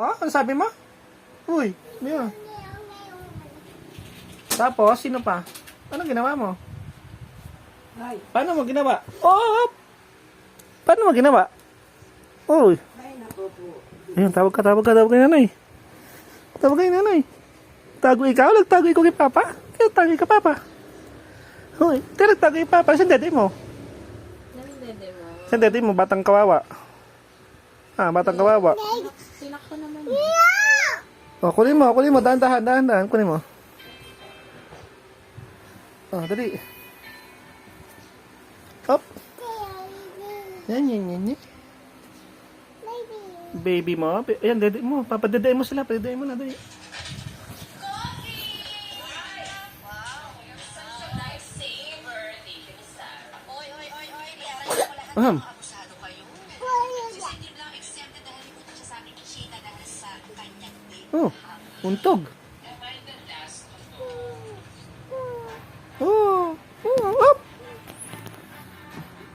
Oh, ano sabi mo? Uy, ano yun? Tapos, sino pa? Anong ginawa mo? Ay, Paano mo ginawa? Oh! Paano mo ginawa? Uy. ay naku po. Ayun, tawag kay nanay. Tawag kay nanay. Tago ikaw, nagtago ikaw kay Papa. Kaya tago ka, Papa. Uy, kaya nagtago kay Papa. Saan dede mo? Nandede mo. Saan dede mo? Batang kawawa. Ah, batang kawawa. Tinakto naman. Oh, kunin mo. Dahan. Kunin mo. Oh, dali. Hop. Yan. Baby mo. Ayan, dede mo. Papadede mo sila. Padede mo na, dali. Aham. Abusado kayo. Si Cindy lang exempted dahil pupunta siya sa amin China dahil sa kanyang date. Oh, untog.